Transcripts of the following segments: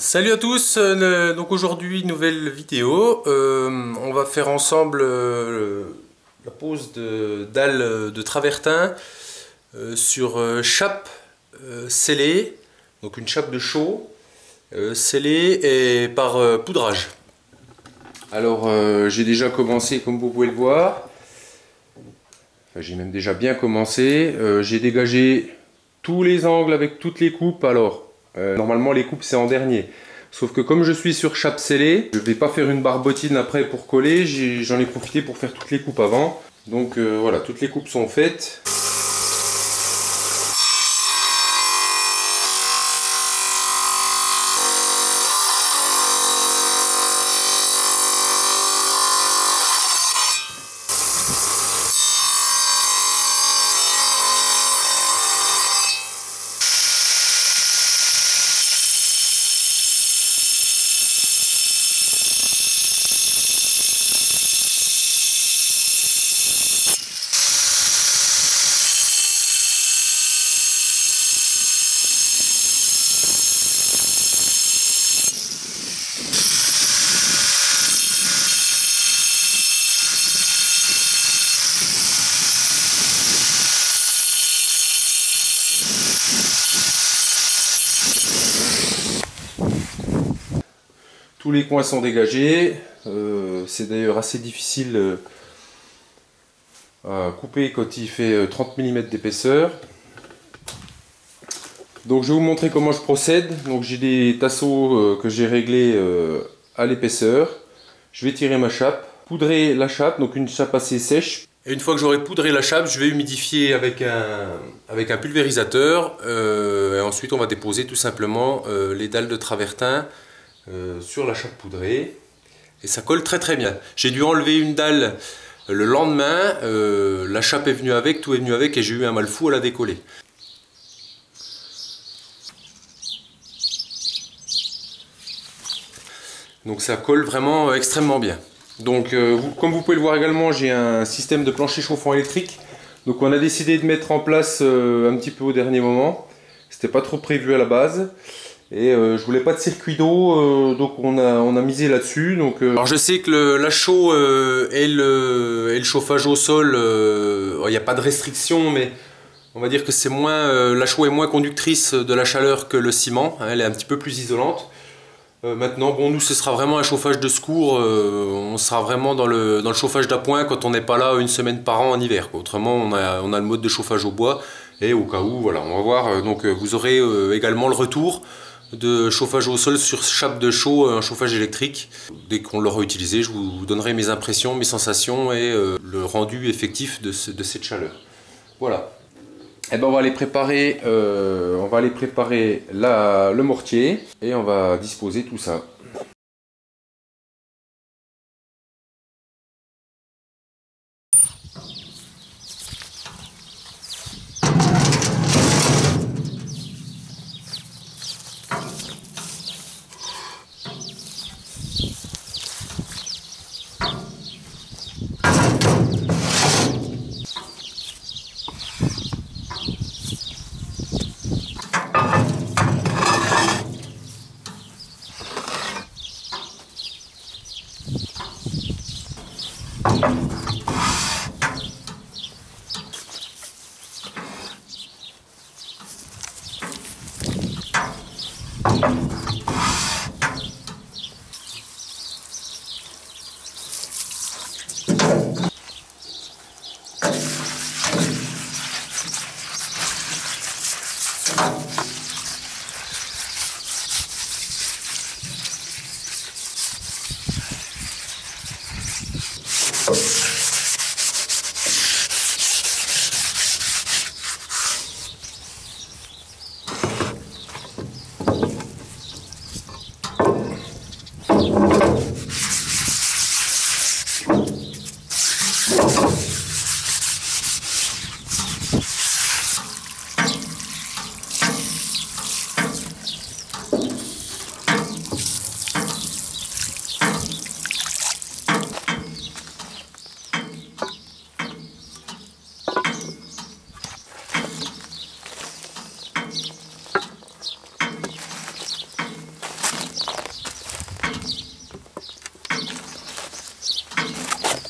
Salut à tous, donc aujourd'hui nouvelle vidéo. On va faire ensemble la pose de dalles de travertin sur chape scellée, donc une chape de chaux scellée et par poudrage. Alors j'ai déjà commencé comme vous pouvez le voir, enfin, j'ai même déjà bien commencé, j'ai dégagé tous les angles avec toutes les coupes. Alors normalement les coupes c'est en dernier, sauf que comme je suis sur chape scellée, je vais pas faire une barbotine après pour coller, j'en ai profité pour faire toutes les coupes avant. Donc voilà, toutes les coupes sont faites. Tous les coins sont dégagés, c'est d'ailleurs assez difficile à couper quand il fait 30 mm d'épaisseur. Donc je vais vous montrer comment je procède. Donc j'ai des tasseaux que j'ai réglés à l'épaisseur. Je vais tirer ma chape, poudrer la chape, donc une chape assez sèche. Et une fois que j'aurai poudré la chape, je vais humidifier avec un pulvérisateur. Et ensuite on va déposer tout simplement les dalles de travertin sur la chape poudrée, et ça colle très très bien. J'ai dû enlever une dalle le lendemain, la chape est venue avec, tout est venu avec, et j'ai eu un mal fou à la décoller. Donc ça colle vraiment extrêmement bien. Donc comme vous pouvez le voir également, j'ai un système de plancher chauffant électrique. Donc on a décidé de mettre en place un petit peu au dernier moment. C'était pas trop prévu à la base. Et je voulais pas de circuit d'eau, donc on a misé là-dessus. Alors je sais que la chaux et le chauffage au sol, il n'y a pas de restriction, mais on va dire que c'est moins, la chaux est moins conductrice de la chaleur que le ciment, hein, elle est un petit peu plus isolante. Maintenant, bon, nous ce sera vraiment un chauffage de secours, on sera vraiment dans le chauffage d'appoint quand on n'est pas là une semaine par an en hiver, quoi. Autrement on a le mode de chauffage au bois, et au cas où, voilà, on va voir. Donc vous aurez également le retour de chauffage au sol sur chape de chaux, un chauffage électrique. Dès qu'on l'aura utilisé, je vous donnerai mes impressions, mes sensations et le rendu effectif de cette chaleur. Voilà. Et ben on va aller préparer, le mortier, et on va disposer tout ça.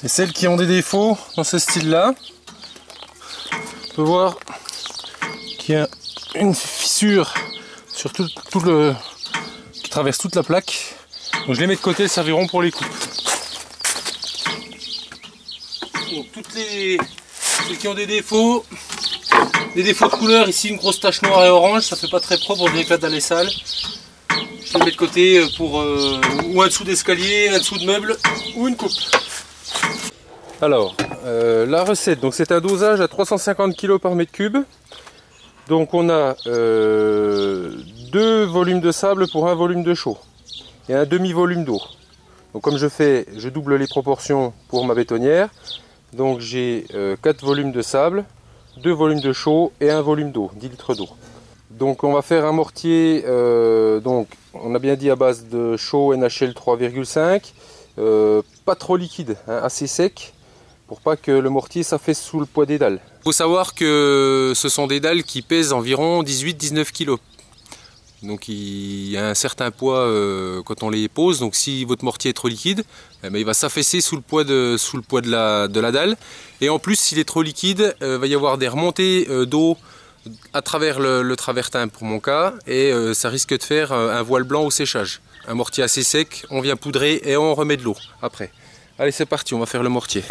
Et celles qui ont des défauts dans ce style-là, on peut voir qu'il y a une fissure sur tout le qui traverse toute la plaque. Donc je les mets de côté, elles serviront pour les coupes. Donc celles qui ont des défauts de couleur, ici une grosse tache noire et orange, ça fait pas très propre, on dirait que la dalle est sale. Je les mets de côté pour ou un dessous d'escalier, un dessous de meuble ou une coupe. Alors, la recette, donc c'est un dosage à 350 kg par mètre cube. Donc on a 2 volumes de sable pour un volume de chaux et un demi-volume d'eau. Donc comme je double les proportions pour ma bétonnière. Donc j'ai 4 volumes de sable, 2 volumes de chaux et un volume d'eau, 10 litres d'eau. Donc on va faire un mortier, donc on a bien dit à base de chaux NHL 3,5, pas trop liquide, hein, assez sec, pour pas que le mortier s'affaisse sous le poids des dalles. Il faut savoir que ce sont des dalles qui pèsent environ 18-19 kg. Donc il y a un certain poids quand on les pose, donc si votre mortier est trop liquide, eh bien, il va s'affaisser sous le poids de la dalle. Et en plus, s'il est trop liquide, il va y avoir des remontées d'eau à travers le travertin pour mon cas, et ça risque de faire un voile blanc au séchage. Un mortier assez sec, on vient poudrer et on remet de l'eau après. Allez, c'est parti, on va faire le mortier.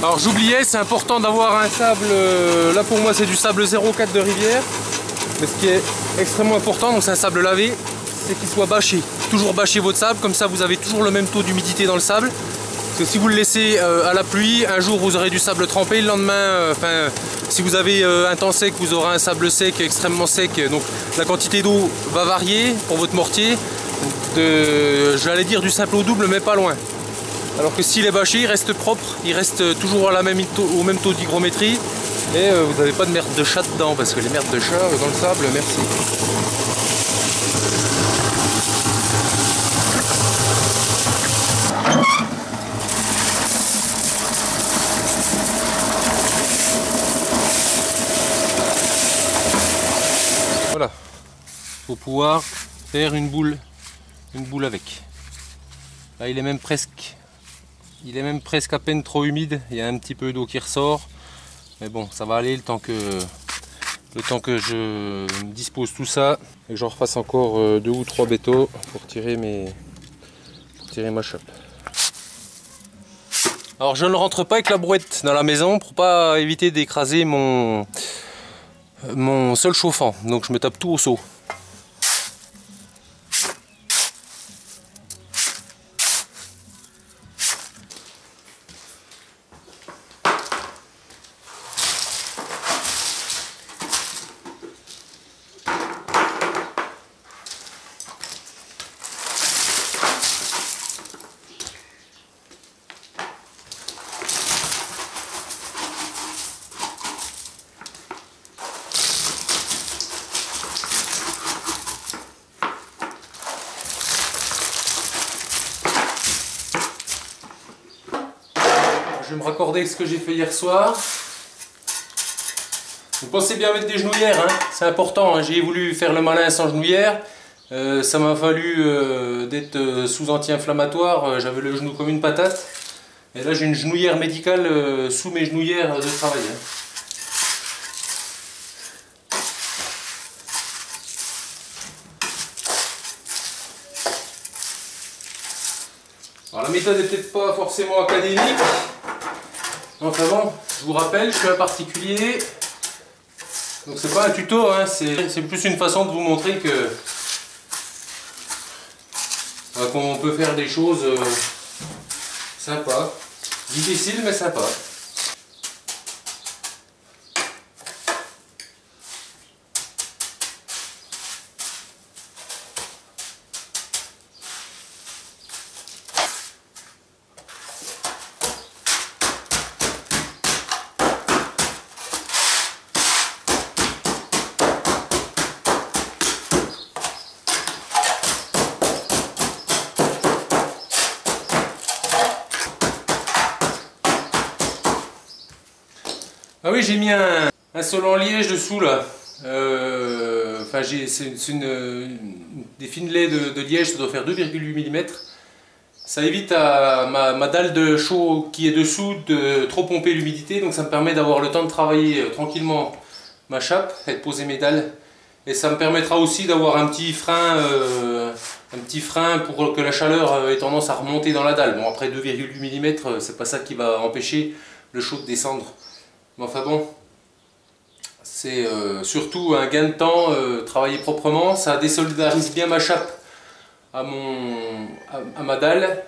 Alors j'oubliais, c'est important d'avoir un sable, là pour moi c'est du sable 0,4 de rivière, mais ce qui est extrêmement important, donc c'est un sable lavé, c'est qu'il soit bâché. Toujours bâcher votre sable, comme ça vous avez toujours le même taux d'humidité dans le sable. Parce que si vous le laissez à la pluie, un jour vous aurez du sable trempé, le lendemain, si vous avez un temps sec, vous aurez un sable sec, extrêmement sec, donc la quantité d'eau va varier pour votre mortier, j'allais dire du simple au double, mais pas loin. Alors que s'il est bâché, il reste propre, il reste toujours au même taux d'hygrométrie et vous n'avez pas de merde de chat dedans, parce que les merdes de chat dans le sable, merci. Voilà, il faut pouvoir faire une boule avec. Là il est même presque à peine trop humide, il y a un petit peu d'eau qui ressort, mais bon ça va aller le temps que je dispose tout ça et que j'en refasse encore 2 ou 3 bétos pour tirer ma chope. Alors je ne rentre pas avec la brouette dans la maison pour pas éviter d'écraser mon sol chauffant, donc je me tape tout au seau. Je vais me raccorder avec ce que j'ai fait hier soir. Vous pensez bien mettre des genouillères, hein, c'est important, hein. J'ai voulu faire le malin sans genouillère. Ça m'a fallu d'être sous anti-inflammatoire, j'avais le genou comme une patate. Et là j'ai une genouillère médicale sous mes genouillères de travail. Hein. Alors la méthode n'est peut-être pas forcément académique. Enfin bon, je vous rappelle, je suis un particulier. Donc c'est pas un tuto, hein, c'est plus une façon de vous montrer que qu'on peut faire des choses sympas. Difficiles mais sympas. Ah oui, j'ai mis un sol en liège dessous là. Enfin, c'est des finelets de liège, ça doit faire 2,8 mm. Ça évite à ma dalle de chaud qui est dessous de trop pomper l'humidité, donc ça me permet d'avoir le temps de travailler tranquillement ma chape et de poser mes dalles. Et ça me permettra aussi d'avoir un petit frein pour que la chaleur ait tendance à remonter dans la dalle. Bon, après 2,8 mm, c'est pas ça qui va empêcher le chaud de descendre. Mais enfin bon, c'est surtout un gain de temps, travailler proprement, ça désolidarise bien ma chape à ma dalle.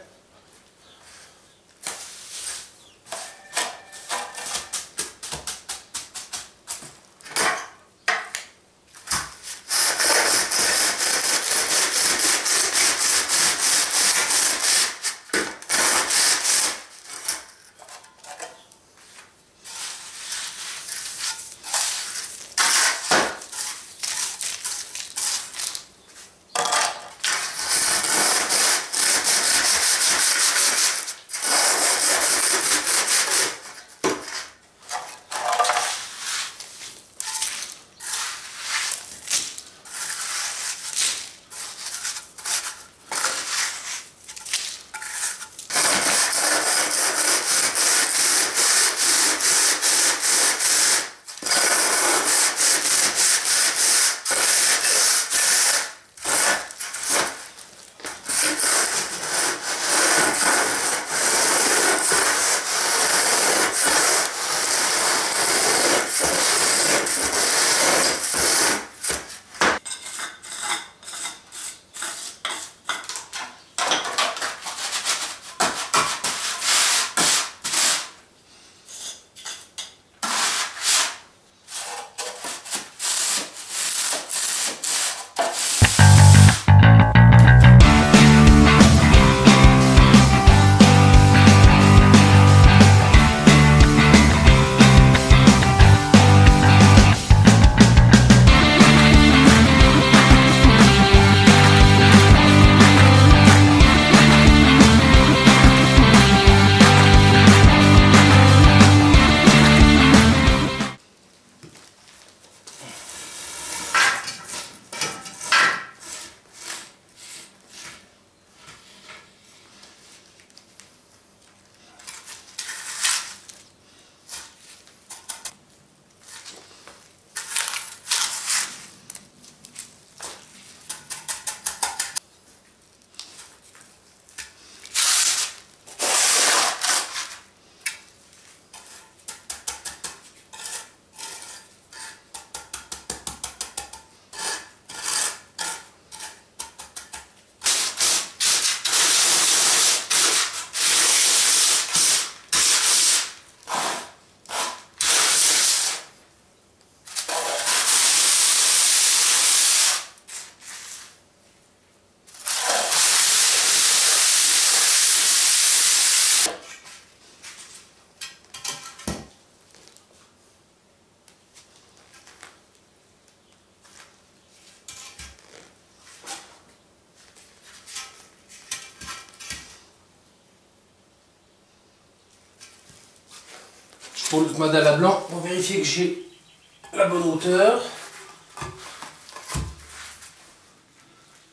Je pose ma dalle à blanc pour vérifier que j'ai la bonne hauteur.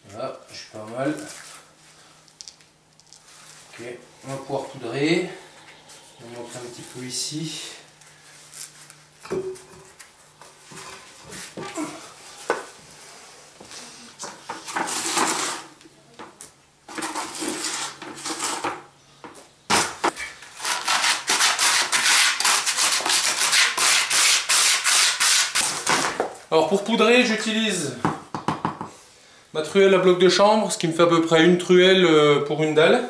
Voilà, je suis pas mal. Ok, on va pouvoir poudrer. On va montrer un petit peu ici. Alors pour poudrer, j'utilise ma truelle à bloc de chambre, ce qui me fait à peu près une truelle pour une dalle.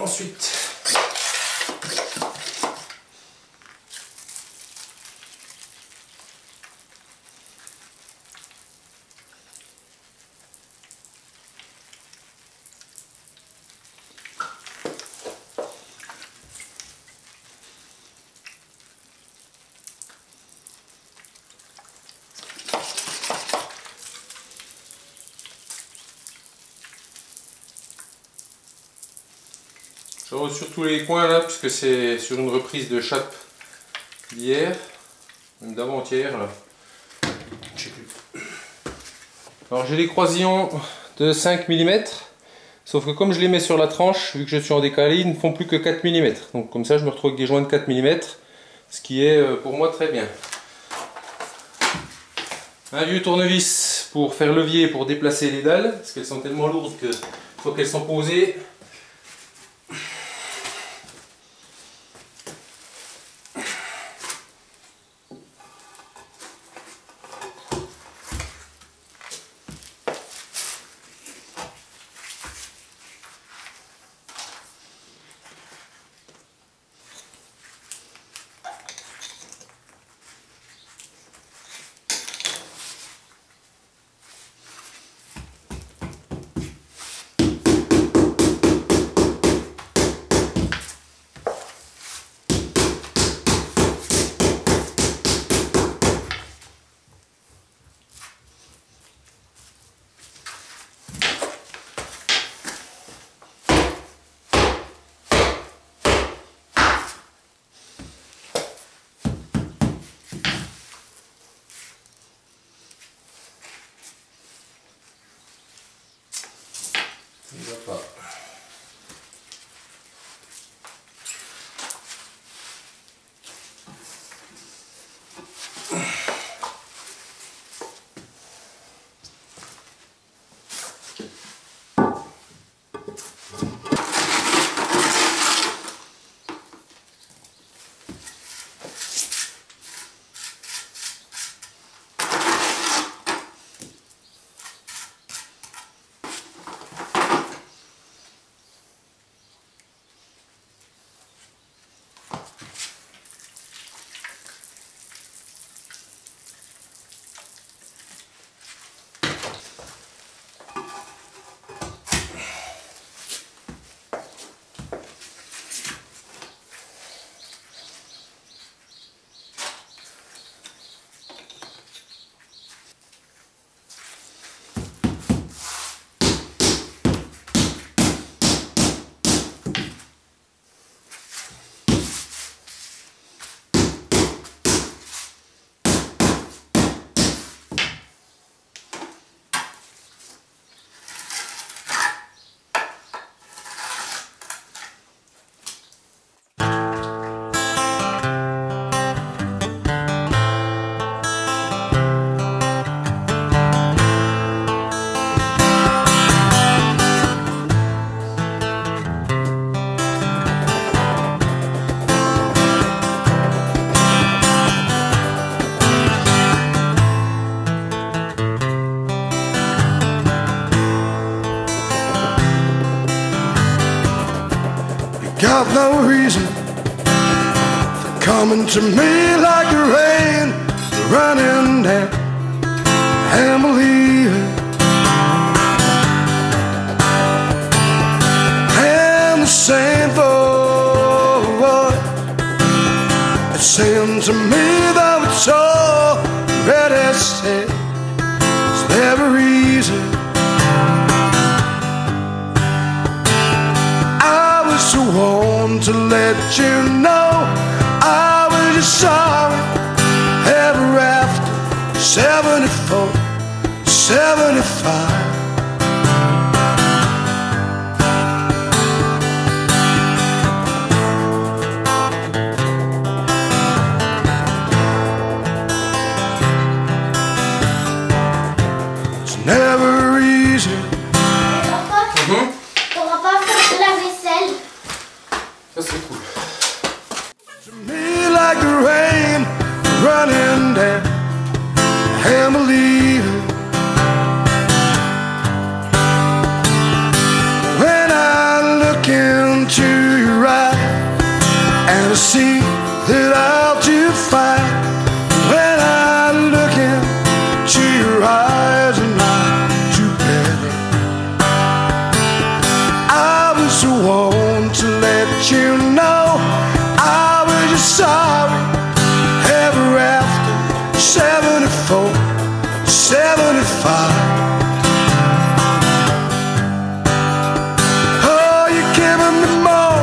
Ensuite, Je rose sur tous les coins là, puisque c'est sur une reprise de chape d'hier, même d'avant-hier là. Je sais plus. Alors j'ai les croisillons de 5 mm, sauf que comme je les mets sur la tranche, vu que je suis en décalé, ils ne font plus que 4 mm. Donc comme ça je me retrouve avec des joints de 4 mm, ce qui est pour moi très bien. Un vieux tournevis pour faire levier pour déplacer les dalles, parce qu'elles sont tellement lourdes que faut qu'elles sont posées. Il va pas. Got no reason for coming to me like the rain, running down and believing. And the same for what it seemed to me that it's already said. Is there a reason? I want to let you know I was just sorry ever after 74, 75. It's never easy. T'auras pas fait la vaisselle? Ça c'est cool. To me like the rain running down and believing. When I look into your eyes and I see that I'll do fine. When I look into your eyes and I do better. I was the one to let you know I was just sorry ever after 74, 75. Oh, you're giving me more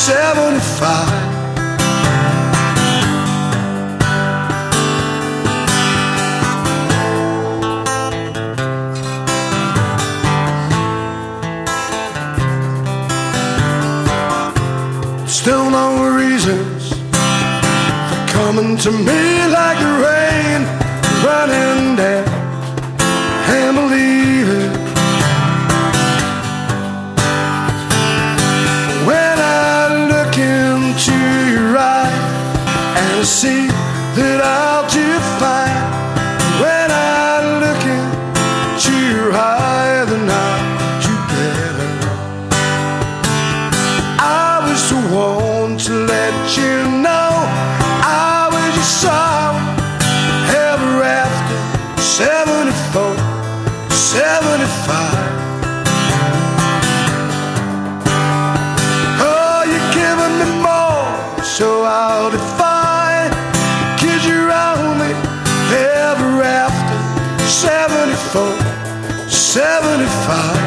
75. Still no reasons for coming to me like the rain running down. Can't believe it when I look into your eyes and I see that I'll do fine. When I look into your eyes, then I'll do better. I was the one to let you know I was your song ever after 74, 75. Oh, you're giving me more, so I'll defy, 'cause you're only ever after 74, 75.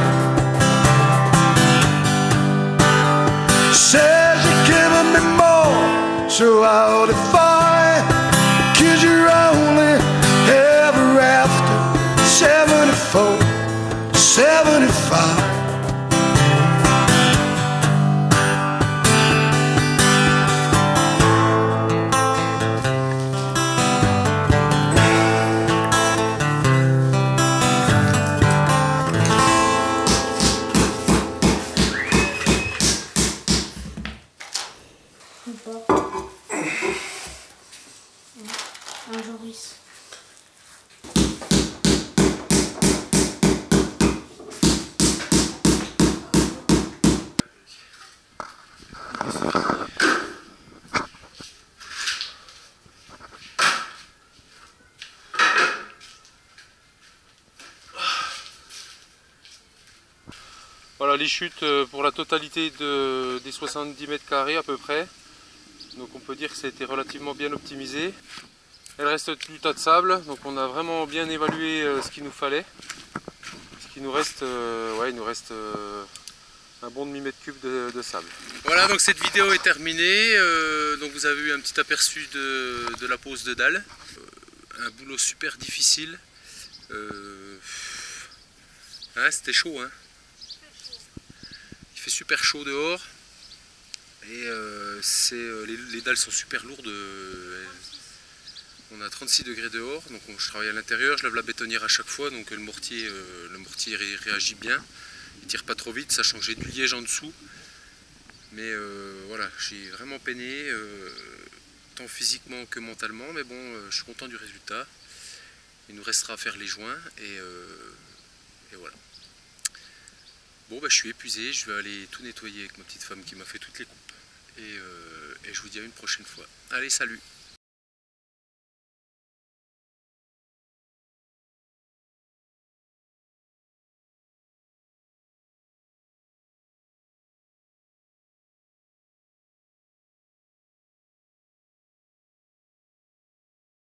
Says you're giving me more, so I'll defy, 'cause you're only ever after 74, 75. Un Joris. Voilà les chutes pour la totalité des 70 mètres carrés à peu près. Donc on peut dire que ça a été relativement bien optimisé. Il reste du tas de sable, donc on a vraiment bien évalué ce qu'il nous fallait. Ce qui nous reste, il nous reste un bon demi-mètre cube de sable. Voilà, donc cette vidéo est terminée. Donc vous avez eu un petit aperçu de la pose de dalle. Un boulot super difficile. Hein, c'était chaud, hein. Il fait super chaud dehors. Et les dalles sont super lourdes. On a 36 degrés dehors, donc je travaille à l'intérieur, je lave la bétonnière à chaque fois, donc le mortier réagit bien. Il tire pas trop vite, sachant que j'ai du liège en dessous. Mais voilà, j'ai vraiment peiné, tant physiquement que mentalement, mais bon, je suis content du résultat. Il nous restera à faire les joints et voilà. Bon, bah, je suis épuisé, je vais aller tout nettoyer avec ma petite femme qui m'a fait toutes les coupes. Et je vous dis à une prochaine fois. Allez, salut!